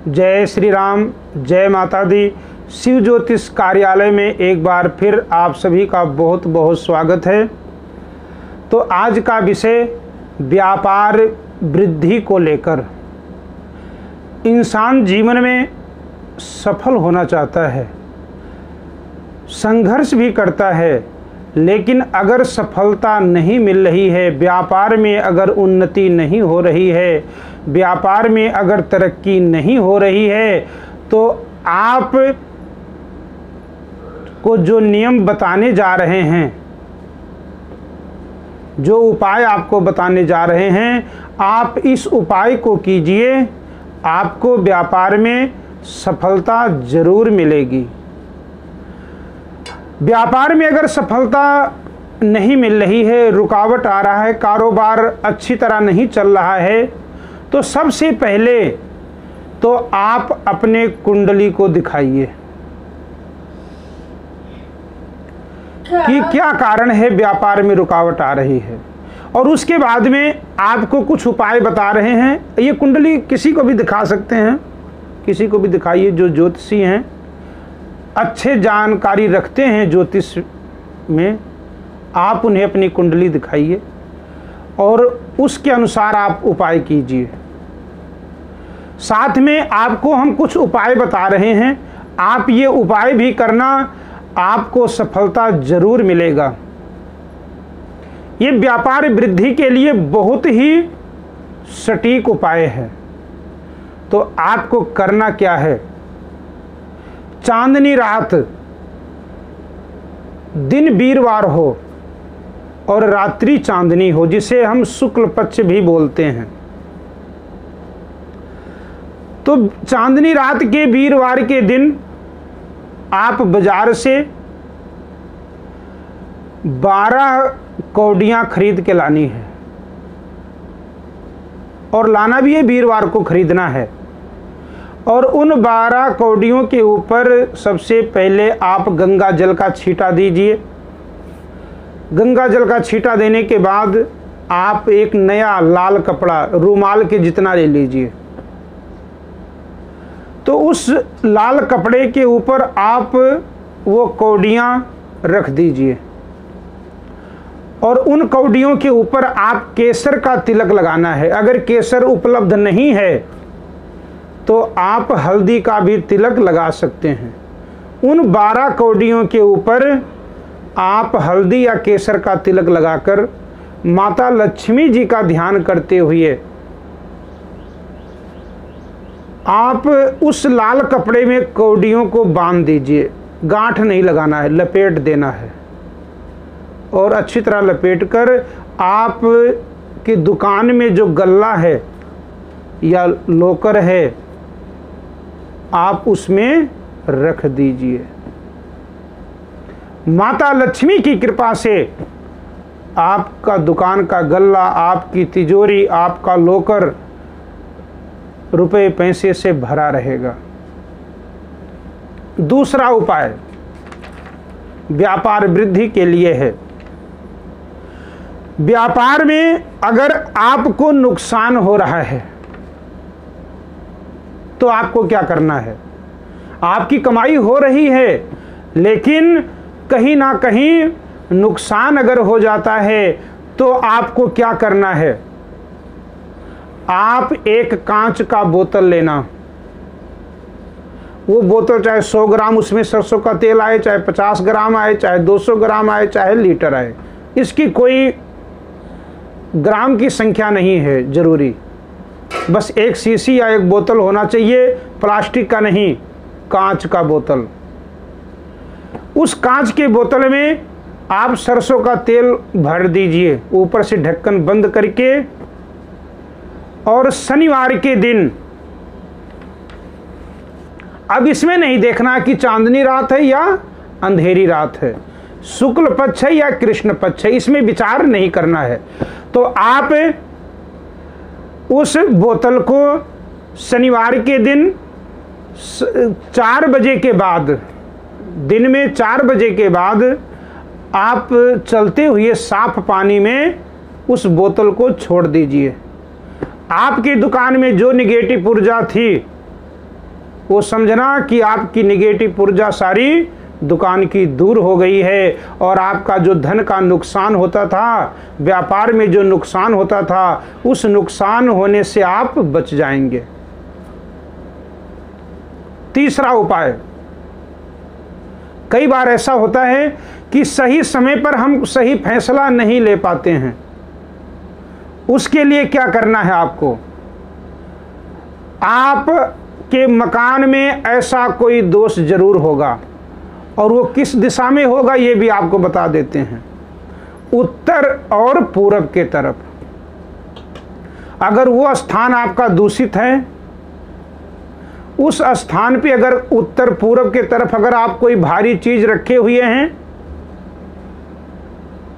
जय श्री राम, जय माता दी। शिव ज्योतिष कार्यालय में एक बार फिर आप सभी का बहुत बहुत स्वागत है। तो आज का विषय व्यापार वृद्धि को लेकर। इंसान जीवन में सफल होना चाहता है, संघर्ष भी करता है, लेकिन अगर सफलता नहीं मिल रही है, व्यापार में अगर उन्नति नहीं हो रही है, व्यापार में अगर तरक्की नहीं हो रही है, तो आप को जो नियम बताने जा रहे हैं, जो उपाय आपको बताने जा रहे हैं, आप इस उपाय को कीजिए, आपको व्यापार में सफलता जरूर मिलेगी। व्यापार में अगर सफलता नहीं मिल रही है, रुकावट आ रहा है, कारोबार अच्छी तरह नहीं चल रहा है, तो सबसे पहले तो आप अपने कुंडली को दिखाइए कि क्या कारण है व्यापार में रुकावट आ रही है, और उसके बाद में आपको कुछ उपाय बता रहे हैं। ये कुंडली किसी को भी दिखा सकते हैं, किसी को भी दिखाइए जो ज्योतिषी हैं, अच्छे जानकारी रखते हैं ज्योतिष में, आप उन्हें अपनी कुंडली दिखाइए और उसके अनुसार आप उपाय कीजिए। साथ में आपको हम कुछ उपाय बता रहे हैं, आप ये उपाय भी करना, आपको सफलता जरूर मिलेगा। ये व्यापार वृद्धि के लिए बहुत ही सटीक उपाय है। तो आपको करना क्या है, चांदनी रात, दिन वीरवार हो और रात्रि चांदनी हो, जिसे हम शुक्ल पक्ष भी बोलते हैं, तो चांदनी रात के वीरवार के दिन आप बाजार से 12 कौडियां खरीद के लानी है, और लाना भी है, वीरवार को खरीदना है। और उन 12 कौडियों के ऊपर सबसे पहले आप गंगा जल का छींटा दीजिए। गंगा जल का छींटा देने के बाद आप एक नया लाल कपड़ा, रूमाल के जितना ले लीजिए, तो उस लाल कपड़े के ऊपर आप वो कौडियां रख दीजिए, और उन कौडियों के ऊपर आप केसर का तिलक लगाना है। अगर केसर उपलब्ध नहीं है तो आप हल्दी का भी तिलक लगा सकते हैं। उन 12 कौडियों के ऊपर आप हल्दी या केसर का तिलक लगाकर माता लक्ष्मी जी का ध्यान करते हुए आप उस लाल कपड़े में कौडियों को बांध दीजिए। गांठ नहीं लगाना है, लपेट देना है, और अच्छी तरह लपेटकर आप की दुकान में जो गल्ला है या लोकर है, आप उसमें रख दीजिए। माता लक्ष्मी की कृपा से आपका दुकान का गल्ला, आपकी तिजोरी, आपका लोकर रुपए पैसे से भरा रहेगा। दूसरा उपाय व्यापार वृद्धि के लिए है। व्यापार में अगर आपको नुकसान हो रहा है तो आपको क्या करना है, आपकी कमाई हो रही है, लेकिन कहीं ना कहीं नुकसान अगर हो जाता है तो आपको क्या करना है, आप एक कांच का बोतल लेना। वो बोतल चाहे 100 ग्राम उसमें सरसों का तेल आए, चाहे 50 ग्राम आए, चाहे 200 ग्राम आए, चाहे लीटर आए, इसकी कोई ग्राम की संख्या नहीं है जरूरी, बस एक शीशी या एक बोतल होना चाहिए, प्लास्टिक का नहीं, कांच का बोतल। उस कांच के बोतल में आप सरसों का तेल भर दीजिए, ऊपर से ढक्कन बंद करके, और शनिवार के दिन, अब इसमें नहीं देखना कि चांदनी रात है या अंधेरी रात है, शुक्ल पक्ष है या कृष्ण पक्ष है, इसमें विचार नहीं करना है। तो आप उस बोतल को शनिवार के दिन 4 बजे के बाद, दिन में 4 बजे के बाद आप चलते हुए साफ पानी में उस बोतल को छोड़ दीजिए। आपकी दुकान में जो निगेटिव ऊर्जा थी वो समझना कि आपकी निगेटिव ऊर्जा सारी दुकान की दूर हो गई है और आपका जो धन का नुकसान होता था, व्यापार में जो नुकसान होता था, उस नुकसान होने से आप बच जाएंगे। तीसरा उपाय, कई बार ऐसा होता है कि सही समय पर हम सही फैसला नहीं ले पाते हैं। उसके लिए क्या करना है आपको? आपके मकान में ऐसा कोई दोष जरूर होगा और वो किस दिशा में होगा ये भी आपको बता देते हैं। उत्तर और पूरब के तरफ। अगर वो स्थान आपका दूषित है, उस स्थान पे अगर उत्तर पूरब के तरफ अगर आप कोई भारी चीज रखे हुए हैं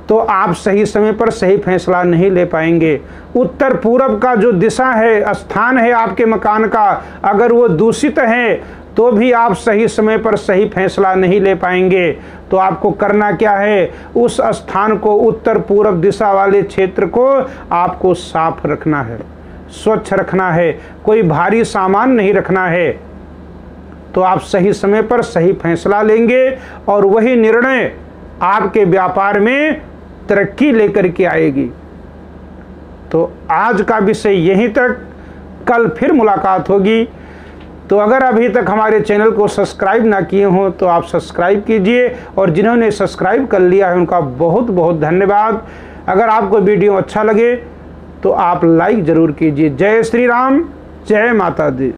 तो आप सही समय पर सही फैसला नहीं ले पाएंगे। उत्तर पूरब का जो दिशा है, स्थान है आपके मकान का, अगर वो दूषित है तो भी आप सही समय पर सही फैसला नहीं ले पाएंगे। तो आपको करना क्या है? उस स्थान को, उत्तर पूरब दिशा वाले क्षेत्र को आपको साफ रखना है, स्वच्छ रखना है, कोई भारी सामान नहीं रखना है। तो आप सही समय पर सही फैसला लेंगे और वही निर्णय आपके व्यापार में तरक्की लेकर के आएगी। तो आज का विषय यहीं तक, कल फिर मुलाकात होगी। तो अगर अभी तक हमारे चैनल को सब्सक्राइब ना किए हों तो आप सब्सक्राइब कीजिए, और जिन्होंने सब्सक्राइब कर लिया है उनका बहुत बहुत धन्यवाद। अगर आपको वीडियो अच्छा लगे तो आप लाइक ज़रूर कीजिए। जय श्री राम, जय माता दी।